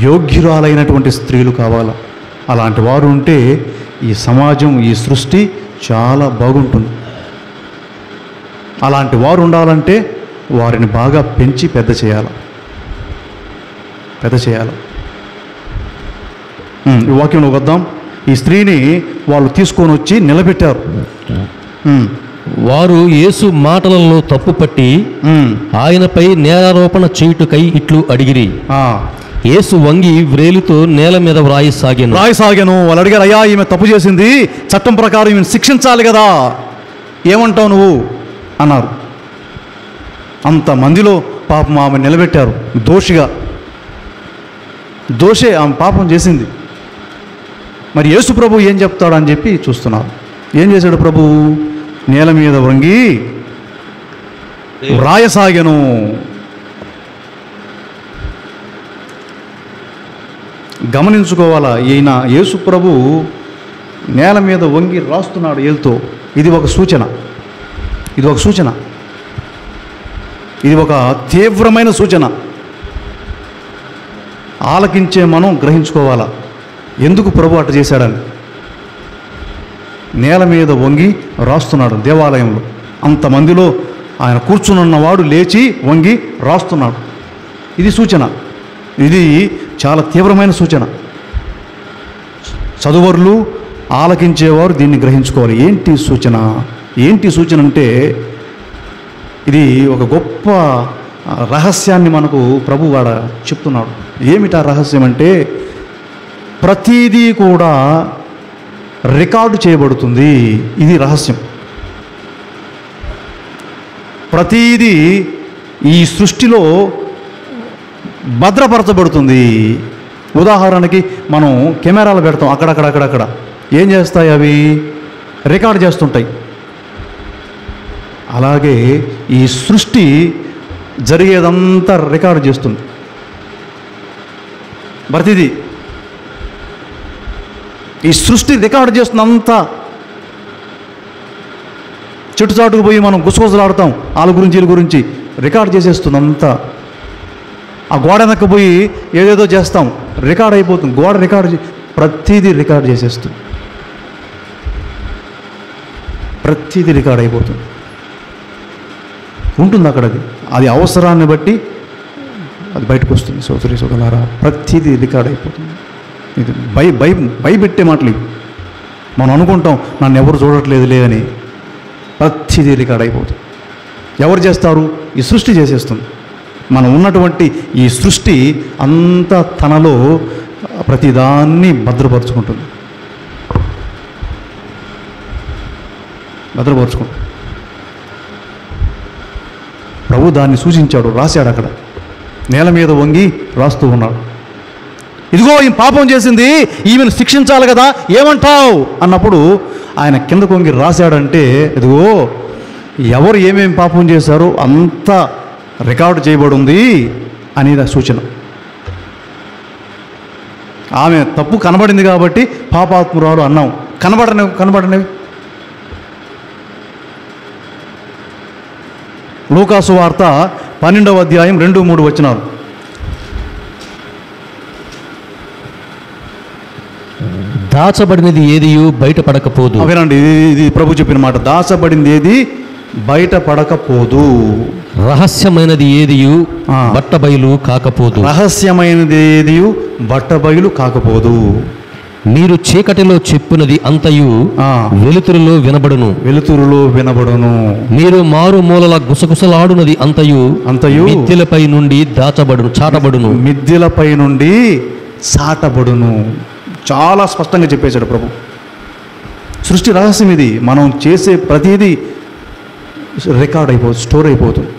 Speaker 1: యోగ్యురాలైనటువంటి స్త్రీలు కావాలి. అలాంటి వారు ఉంటే ఈ సమాజం, ఈ సృష్టి చాలా బాగుంటుంది. అలాంటి వారు ఉండాలంటే వారిని బాగా పెంచి పెద్ద చేయాలి. ఈ వాక్యంలో వద్దాం. ఈ స్త్రీని వాళ్ళు తీసుకొని వచ్చి నిలబెట్టారు.
Speaker 2: వారు యేసు మాటలలో తప్పుపట్టి ఆయనపై నేరారోపణ చేయుటకై ఇట్లు అడిగిరి. యేసు వంగి వ్రేలితో నేల మీద వ్రాయసాగాను.
Speaker 1: వాళ్ళు అడిగారు, అయ్యా ఈమె తప్పు చేసింది, చట్టం ప్రకారం ఈమెను శిక్షించాలి కదా, ఏమంటావు నువ్వు అన్నారు. అంతమందిలో పాపం ఆమె నిలబెట్టారు. దోషే, ఆమె పాపం చేసింది. మరి యేసు ప్రభు ఏం చెప్తాడని చెప్పి చూస్తున్నారు. ఏం చేశాడు ప్రభు? నేల మీద వంగి రాయసాగెను. గమనించుకోవాలా, ఈయన యేసు ప్రభు నేల మీద వంగి రాస్తున్నాడు ఏలుతో. ఇది ఒక సూచన, ఇది ఒక సూచన, ఇది ఒక తీవ్రమైన సూచన. ఆలకించే మనం గ్రహించుకోవాలా ఎందుకు ప్రభు అట్ట చేశాడని. నేల మీద వంగి రాస్తున్నాడు దేవాలయంలో. అంతమందిలో ఆయన కూర్చునున్నవాడు లేచి వంగి రాస్తున్నాడు. ఇది సూచన, ఇది చాలా తీవ్రమైన సూచన. చదువర్లు ఆలకించేవారు దీన్ని గ్రహించుకోవాలి. ఏంటి సూచన? ఏంటి సూచన అంటే ఇది ఒక గొప్ప రహస్యాన్ని మనకు ప్రభు వాడ చెప్తున్నాడు. ఏమిటా రహస్యం అంటే ప్రతీదీ కూడా రికార్డు చేయబడుతుంది. ఇది రహస్యం. ప్రతీదీ ఈ సృష్టిలో భద్రపరచబడుతుంది. ఉదాహరణకి మనం కెమెరాలు పెడతాం అక్కడక్కడ. ఏం చేస్తాయి అవి? రికార్డు చేస్తుంటాయి. అలాగే ఈ సృష్టి జరిగేదంతా రికార్డు చేస్తుంది. ప్రతిదీ ఈ సృష్టి రికార్డు చేస్తుంది అంతా. చెట్టుచాటుకు పోయి మనం గుసగుసలాడతాం వాళ్ళ గురించి వీళ్ళ గురించి, రికార్డు చేసేస్తుంది అంతా. ఆ గోడ వెనక్కిపోయి ఏదేదో చేస్తాం, రికార్డ్ అయిపోతుంది. గోడ రికార్డు, ప్రతిదీ రికార్డు చేసేస్తుంది. ప్రతిదీ రికార్డ్ అయిపోతుంది. ఉంటుంది అక్కడ. అది అవసరాన్ని బట్టి అది బయటకు వస్తుంది. సోదరి సోదరులారా, ప్రతిదీ రికార్డ్ అయిపోతుంది. ఇది భయపెట్టే మాటలు ఇవి. మనం అనుకుంటాం నన్ను ఎవరు చూడట్లేదులే అని. ప్రతిదీ రికార్డ్ అయిపోతుంది. ఎవరు చేస్తారు? ఈ సృష్టి చేసేస్తుంది. మనం ఉన్నటువంటి ఈ సృష్టి అంతా తనలో ప్రతిదాన్ని భద్రపరుచుకుంటుంది. ప్రభు దాన్ని సూచించాడు, రాశాడు. అక్కడ నేల మీద వంగి రాస్తూ ఉన్నాడు. ఇదిగో ఈ పాపం చేసింది, ఈమెను శిక్షించాలి కదా, ఏమంటావు అన్నప్పుడు ఆయన కిందకు వంగి రాశాడంటే ఇదిగో ఎవరు ఏమేమి పాపం చేశారో అంతా రికార్డు చేయబడి ఉంది అనేది సూచన. ఆమె తప్పు కనబడింది కాబట్టి పాపాత్మురాలు అన్నాం. కనబడనివి లూకాసు వార్త 12వ అధ్యాయం 2-3 వచనాలు.
Speaker 2: దాచబడినది ఏదియు బయటపడకపోదు.
Speaker 1: వినండి, ఇది ప్రభు చెప్పిన మాట. దాచబడింది ఏది బయటపడకపోదు.
Speaker 2: రహస్యమైనది ఏదియు బట్టబయలు కాకపోదు.
Speaker 1: రహస్యమైనది ఏదియు బట్టబయలు కాకపోదు.
Speaker 2: మీరు చీకటిలో చెప్పినది అంతయు వెలుతురులో వినబడును. మీరు మారు మూలల గుసగుసలాడునది అంతయు మిద్దెలపై నుండి చాటబడును.
Speaker 1: మిద్దెలపై నుండి చాటబడును. చాలా స్పష్టంగా చెప్పేశాడు ప్రభు. సృష్టి రహస్యం ఇది. మనం చేసే ప్రతిదీ రికార్డ్ అయిపోతుంది, స్టోర్ అయిపోతుంది.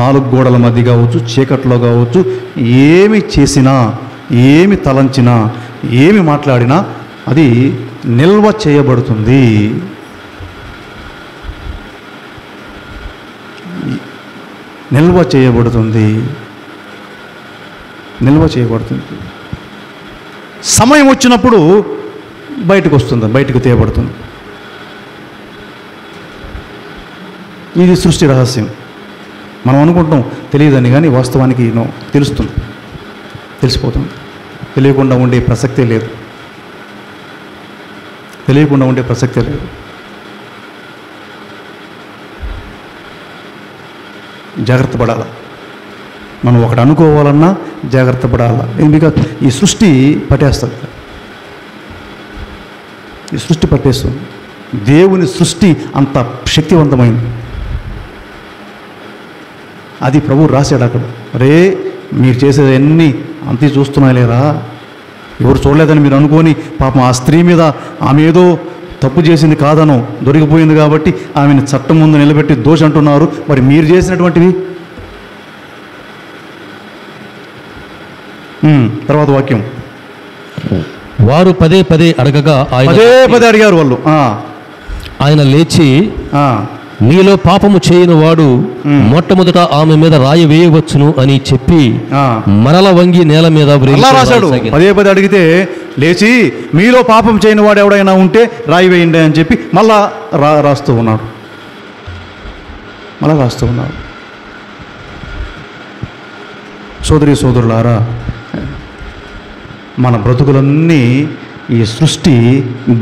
Speaker 1: 4 గోడల మధ్య కావచ్చు, చీకట్లో కావచ్చు, ఏమి చేసినా, ఏమి తలంచినా, ఏమి మాట్లాడినా అది నిల్వ చేయబడుతుంది. నిల్వ చేయబడుతుంది. సమయం వచ్చినప్పుడు బయటకు తీయబడుతుంది. ఇది సృష్టి రహస్యం. మనం అనుకుంటాం తెలియదని, కానీ వాస్తవానికి తెలిసిపోతుంది. తెలియకుండా ఉండే ప్రసక్తే లేదు. జాగ్రత్త పడాలి. మనం ఒకటి అనుకోవాలన్నా జాగ్రత్త పడాలి. ఎందుకంటే ఈ సృష్టి పట్టేస్తుంది. దేవుని సృష్టి అంత శక్తివంతమైంది. అది ప్రభు రాశాడు అక్కడ. మీరు చేసేదన్నీ అంతే చూస్తున్నా లేరా, ఎవరు చూడలేదని మీరు అనుకొని పాపం ఆ స్త్రీ మీద ఆమె ఏదో తప్పు చేసింది కాదనో, దొరికిపోయింది కాబట్టి ఆమెను చట్టం ముందు నిలబెట్టి దోషి అంటున్నారు. మరి మీరు చేసినటువంటివి. తర్వాత వాక్యం,
Speaker 2: వారు పదే పదే అడగగా
Speaker 1: పదే అడిగారు వాళ్ళు.
Speaker 2: ఆయన లేచి, మీలో పాపము చేయని వాడు మొట్టమొదట ఆమె మీద రాయి వేయవచ్చును అని చెప్పి మరల వంగి నేల మీద
Speaker 1: రాశాడు. పదే అడిగితే లేచి మీలో పాపం చేయని వాడు ఎవడైనా ఉంటే రాయి వేయండి అని చెప్పి మళ్ళా రాస్తూ ఉన్నాడు. సోదరి సోదరులారా, మన బ్రతుకులన్నీ ఈ సృష్టి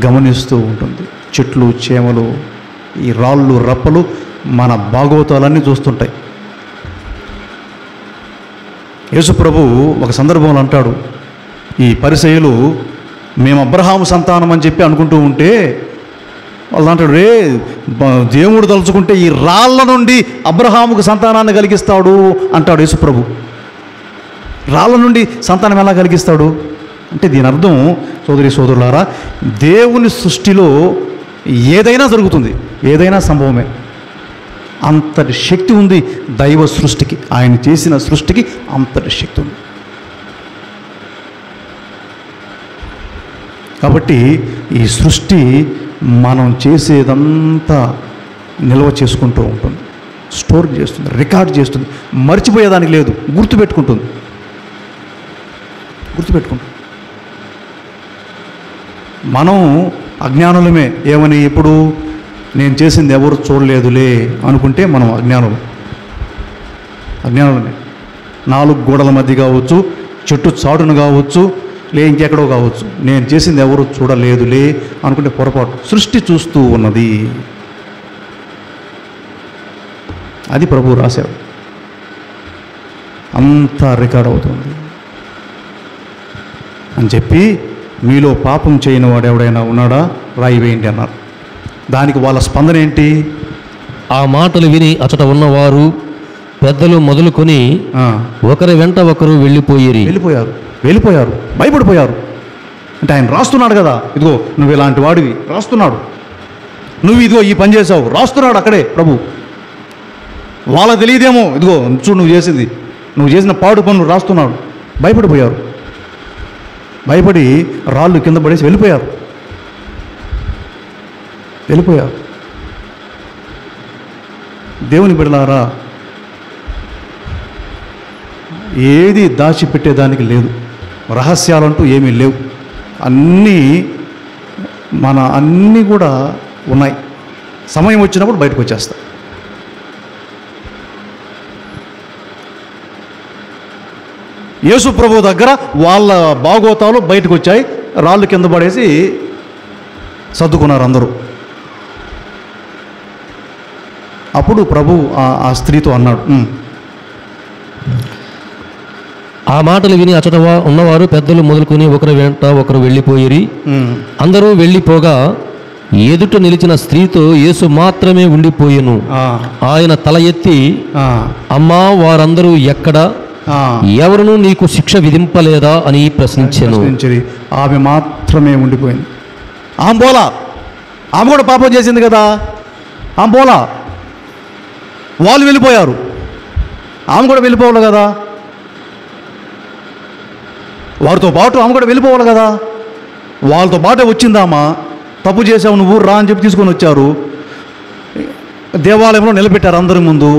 Speaker 1: గమనిస్తూ ఉంటుంది. చెట్లు చేమలు, ఈ రాళ్ళు రప్పలు మన భాగవతాలన్నీ చూస్తుంటాయి. యేసు ప్రభు ఒక సందర్భంలో అంటాడు, ఈ పరిసయ్యులు మేము అబ్రహాము సంతానం అని చెప్పి అనుకుంటూ ఉంటే వాళ్ళు అంటాడు, రే దేవుడు తలుచుకుంటే ఈ రాళ్ళ నుండి అబ్రహాముకు సంతానాన్ని కలిగిస్తాడు అంటాడు యేసు ప్రభు. రాళ్ళ నుండి సంతానం ఎలా కలిగిస్తాడు అంటే దీని అర్థం సోదరి సోదరులారా, దేవుని సృష్టిలో ఏదైనా జరుగుతుంది, ఏదైనా సంభవమే. అంతటి శక్తి ఉంది దైవ సృష్టికి. ఆయన చేసిన సృష్టికి అంతటి శక్తి ఉంది. కాబట్టి ఈ సృష్టి మనం చేసేదంతా నిల్వ చేసుకుంటూ ఉంటుంది, స్టోర్ చేస్తుంది, రికార్డ్ చేస్తుంది. మర్చిపోయేదానికి లేదు, గుర్తుపెట్టుకుంటుంది. మనం అజ్ఞానులమే. ఏమని? ఇప్పుడు నేను చేసింది ఎవరు చూడలేదులే అనుకుంటే మనం అజ్ఞానులమే. 4 గోడల మధ్య కావచ్చు, చెట్టు చాటును కావచ్చు, ఇంకెక్కడో కావచ్చు, నేను చేసింది ఎవరు చూడలేదులే అనుకుంటే పొరపాటు. సృష్టి చూస్తూ ఉన్నది. అది ప్రభువు రాశాడు. అంతా రికార్డ్ అవుతుంది అని చెప్పి మీలో పాపం చేయని వాడు ఎవడైనా ఉన్నాడా రాయి వేయండి అన్నారు. దానికి వాళ్ళ స్పందన ఏంటి?
Speaker 2: ఆ మాటలు విని అచట ఉన్నవారు పెద్దలు మొదలుకొని ఒకరి వెంట ఒకరు వెళ్ళిపోయారు, భయపడిపోయారు. అంటే ఆయన రాస్తున్నాడు కదా, ఇదిగో నువ్వు ఇలాంటి వాడివి రాస్తున్నాడు, నువ్వు ఇదిగో ఈ పని చేసావు రాస్తున్నాడు అక్కడే ప్రభు. వాళ్ళకి తెలియదేమో, ఇదిగో చూడు నువ్వు చేసిన పాడు పనులు రాస్తున్నాడు. భయపడిపోయారు. భయపడి రాళ్ళు కింద పడేసి వెళ్ళిపోయారు. దేవుని బిడ్డలారా, ఏది దాచిపెట్టేదానికి లేదు, రహస్యాలంటూ ఏమీ లేవు. అన్నీ కూడా ఉన్నాయి. సమయం వచ్చినప్పుడు బయటకు వచ్చేస్తాయి. యేసు ప్రభు దగ్గర వాళ్ళ భాగవతాలు బయటకు వచ్చాయి. రాళ్ళు కింద పడేసి సర్దుకున్నారు అందరూ. అప్పుడు ప్రభు ఆ స్త్రీతో అన్నాడు, ఆ మాటలు విని అచట ఉన్నవారు పెద్దలు మొదలుకొని ఒకరి వెంట ఒకరు వెళ్ళిపోయిరి. అందరూ వెళ్ళిపోగా ఎదుట నిలిచిన స్త్రీతో యేసు మాత్రమే ఉండిపోయెను. ఆయన తల ఎత్తి, అమ్మా, వారందరూ ఎక్కడ? ఎవరును నీకు శిక్ష విధింపలేదా అని ప్రశ్నించాను.
Speaker 1: ఆమె మాత్రమే ఉండిపోయింది. ఆమె కూడా పాపం చేసింది కదా. వాళ్ళు వెళ్ళిపోయారు, ఆమె కూడా వెళ్ళిపోవాలి కదా. వారితో పాటు ఆమె కూడా వెళ్ళిపోవాలి కదా. వాళ్ళతో పాటే వచ్చిందామా, తప్పు చేసావు నువ్వు రా అని చెప్పి తీసుకొని వచ్చారు. దేవాలయంలో నిలబెట్టారు అందరి ముందు.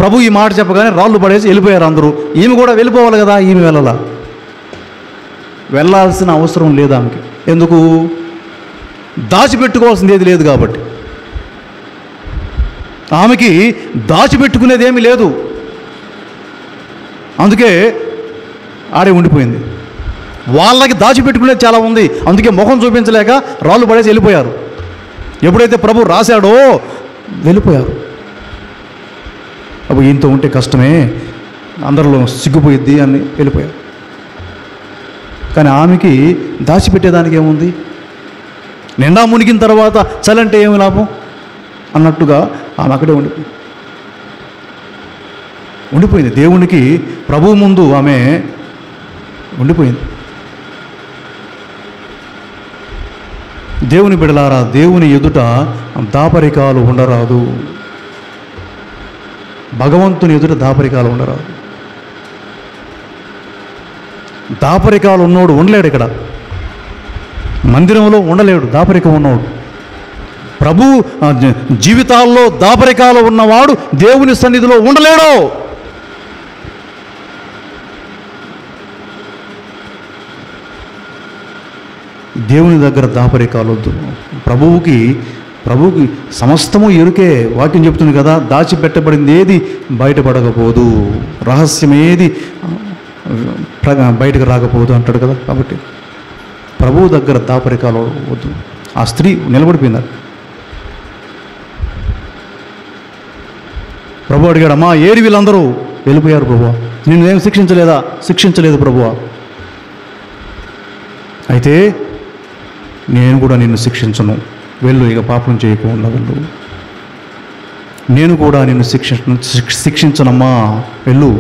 Speaker 1: ప్రభు ఈ మాట చెప్పగానే రాళ్ళు పడేసి వెళ్ళిపోయారు అందరూ. ఈమె కూడా వెళ్ళిపోవాలి కదా. ఈమె వెళ్ళాల్సిన అవసరం లేదు ఆమెకి. ఎందుకు? దాచిపెట్టుకోవాల్సింది ఏది లేదు కాబట్టి. ఆమెకి దాచిపెట్టుకునేది ఏమీ లేదు, అందుకే ఆడే ఉండిపోయింది. వాళ్ళకి దాచిపెట్టుకునేది చాలా ఉంది, అందుకే ముఖం చూపించలేక రాళ్ళు పడేసి వెళ్ళిపోయారు. ఎప్పుడైతే ప్రభు రాశాడో వెళ్ళిపోయారు. అప్పుడు ఈయనతో ఉంటే కష్టమే, అందరిలో సిగ్గుపోయిద్ది అని వెళ్ళిపోయారు. కానీ ఆమెకి దాచిపెట్టేదానికి ఏముంది? నిండా మునిగిన తర్వాత చలంటే ఏమి లాభం అన్నట్టుగా ఆమె అక్కడే ఉండిపోయింది. దేవునికి ప్రభువు ముందు ఆమె ఉండిపోయింది. దేవుని బిడలారా, దేవుని ఎదుట దాపరికాలు ఉండరాదు. భగవంతుని ఎదుట దాపరికాలు ఉండరాదు. దాపరికాలు ఉన్నోడు ఉండలేడు ఇక్కడ. మందిరంలో ఉండలేడు, దాపరికం ఉన్నవాడు. ప్రభు జీవితాల్లో దాపరికాలు ఉన్నవాడు దేవుని సన్నిధిలో ఉండలేడు. దేవుని దగ్గర దాపరికాలు వద్దు. ప్రభువుకి సమస్తము ఎరుకే. వాక్యం చెప్తుంది కదా, దాచిపెట్టబడింది ఏది బయటపడకపోదు, రహస్యం ఏది బయటకు రాకపోదు అంటాడు కదా. కాబట్టి ప్రభువు దగ్గర దాపరికాలు వద్దు. ఆ స్త్రీ నిలబడిపోయినారు. ప్రభు అడిగాడు, అమ్మా ఏరి వీళ్ళందరూ? వెళ్ళిపోయారు ప్రభువా. నిన్నేం శిక్షించలేదా? శిక్షించలేదు ప్రభువా. అయితే నేను కూడా నిన్ను శిక్షించను, వెళ్ళు, ఇక పాపం చేయకుండా వెళ్ళు. నేను కూడా నిన్ను శిక్షించనమ్మా, వెళ్ళు.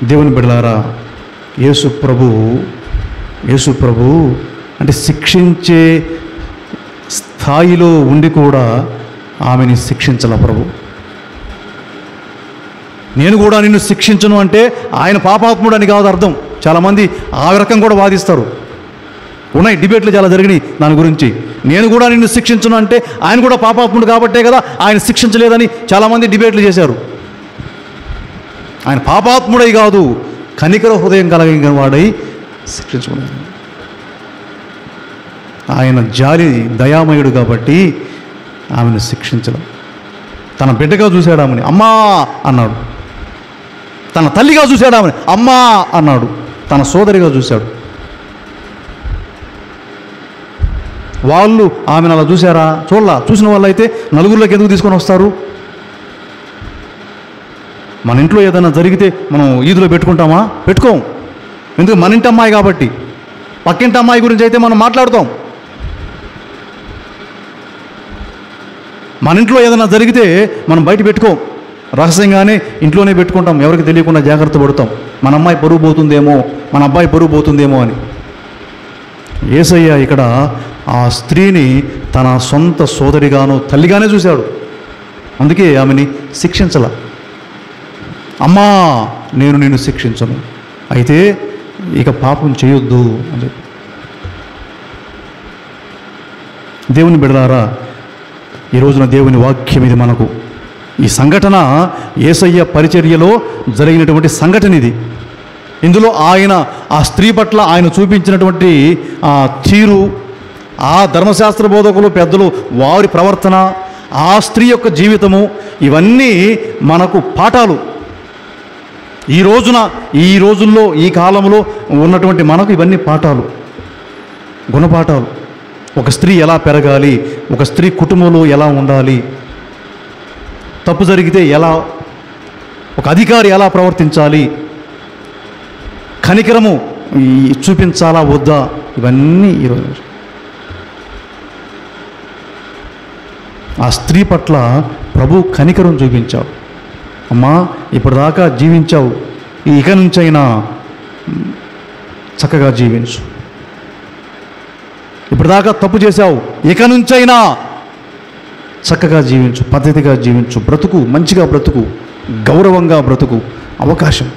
Speaker 1: దేవుని బిడ్డలారా, యేసు ప్రభు అంటే శిక్షించే స్థాయిలో ఉండి కూడా ఆమెని శిక్షించాల ప్రభు. నేను కూడా నిన్ను శిక్షించను అంటే ఆయన పాపాత్ముడు అని కాదు అర్థం. చాలామంది ఆ రకం కూడా వాదిస్తారు. ఉన్నాయి, డిబేట్లు చాలా జరిగినాయి దాని గురించి. నేను కూడా నిన్ను శిక్షించను అంటే ఆయన కూడా పాపాత్ముడు కాబట్టే కదా ఆయన శిక్షించలేదని చాలామంది డిబేట్లు చేశారు. ఆయన పాపాత్ముడై కాదు, కనికర హృదయం కలిగిన వాడై శిక్షించుకున్నాడు. ఆయన జాలి దయామయుడు కాబట్టి ఆమెను శిక్షించడం. తన బిడ్డగా చూశాడు ఆమెని, అమ్మా అన్నాడు. తన తల్లిగా చూశాడు ఆమెని, అమ్మా అన్నాడు. తన సోదరిగా చూశాడు. వాళ్ళు ఆమెను అలా చూశారా? చూసిన వాళ్ళు అయితే నలుగురిలోకి ఎందుకు తీసుకొని వస్తారు? మన ఇంట్లో ఏదైనా జరిగితే మనం ఈదులో పెట్టుకుంటామా? పెట్టుకోం. ఎందుకు? మన ఇంటి అమ్మాయి కాబట్టి. పక్కింటి అమ్మాయి గురించి అయితే మనం మాట్లాడుతాం. మన ఇంట్లో ఏదైనా జరిగితే మనం బయట పెట్టుకోం, రహస్యంగానే ఇంట్లోనే పెట్టుకుంటాం, ఎవరికి తెలియకుండా జాగ్రత్త పడతాం. మన అమ్మాయి పరువు పోతుందేమో, మన అబ్బాయి పరువు పోతుందేమో అని. యేసయ్య ఇక్కడ ఆ స్త్రీని తన సొంత సోదరిగాను తల్లిగానే చూశాడు. అందుకే ఆమెని శిక్షించాల. అమ్మా నేను నిన్ను శిక్షించను, అయితే ఇక పాపం చేయొద్దు అని చెప్పి. దేవుని బిడ్డలారా, ఈ రోజున దేవుని వాక్యం ఇది మనకు. ఈ సంఘటన యేసయ్య పరిచర్యలో జరిగినటువంటి సంఘటన ఇది. ఇందులో ఆయన ఆ స్త్రీ పట్ల ఆయన చూపించినటువంటి ఆ తీరు, ఆ ధర్మశాస్త్ర బోధకులు పెద్దలు వారి ప్రవర్తన, ఆ స్త్రీ యొక్క జీవితము, ఇవన్నీ మనకు పాఠాలు. ఈ రోజుల్లో ఈ కాలంలో ఉన్నటువంటి మనకు ఇవన్నీ పాఠాలు, గుణపాఠాలు. ఒక స్త్రీ ఎలా పెరగాలి, ఒక స్త్రీ కుటుంబంలో ఎలా ఉండాలి, తప్పు జరిగితే ఎలా, ఒక అధికారి ఎలా ప్రవర్తించాలి, కనికరము చూపించాలా వద్దా, ఇవన్నీ ఈరోజు ఆ స్త్రీ పట్ల ప్రభు కనికరం చూపించావు. అమ్మా ఇప్పటిదాకా జీవించావు, ఇక నుంచైనా చక్కగా జీవించు. ఇప్పటిదాకా తప్పు చేశావు, ఇక నుంచైనా చక్కగా జీవించు, పద్ధతిగా జీవించు, బ్రతుకు, మంచిగా బ్రతుకు, గౌరవంగా బ్రతుకు, అవకాశం.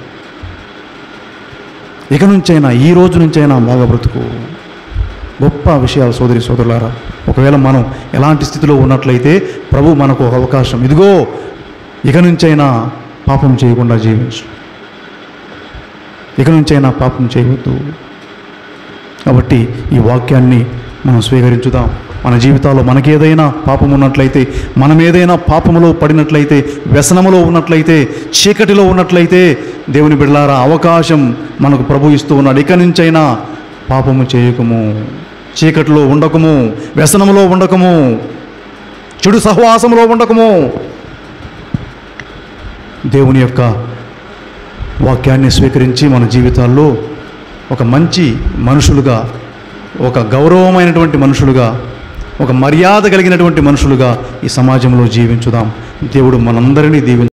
Speaker 1: ఇక నుంచైనా, ఈ రోజు నుంచైనా బాగా బ్రతుకు. గొప్ప విషయాలు సోదరులారా. ఒకవేళ మనం ఎలాంటి స్థితిలో ఉన్నట్లయితే ప్రభు మనకు ఒక అవకాశం, ఇదిగో ఇక నుంచైనా పాపం చేయకుండా జీవించు, ఇక నుంచైనా పాపం చేయవద్దు. కాబట్టి ఈ వాక్యాన్ని మనం స్వీకరించుదాం. మన జీవితాల్లో మనకేదైనా పాపం ఉన్నట్లయితే, మనం ఏదైనా పాపములో పడినట్లయితే, వ్యసనములో ఉన్నట్లయితే, చీకటిలో ఉన్నట్లయితే, దేవుని బిడ్డలారా అవకాశం మనకు ప్రభు ఇస్తూ ఉన్నాడు. ఇక నుంచైనా పాపము చేయకము, చీకటిలో ఉండకము, వ్యసనములో ఉండకము, చెడు సహవాసములో ఉండకము. దేవుని యొక్క వాక్యాన్ని స్వీకరించి మన జీవితాల్లో ఒక మంచి మనుషులుగా, ఒక గౌరవమైనటువంటి మనుషులుగా, ఒక మర్యాద కలిగినటువంటి మనుషులుగా ఈ సమాజంలో జీవించుదాం. దేవుడు మనందరినీ దీవించు.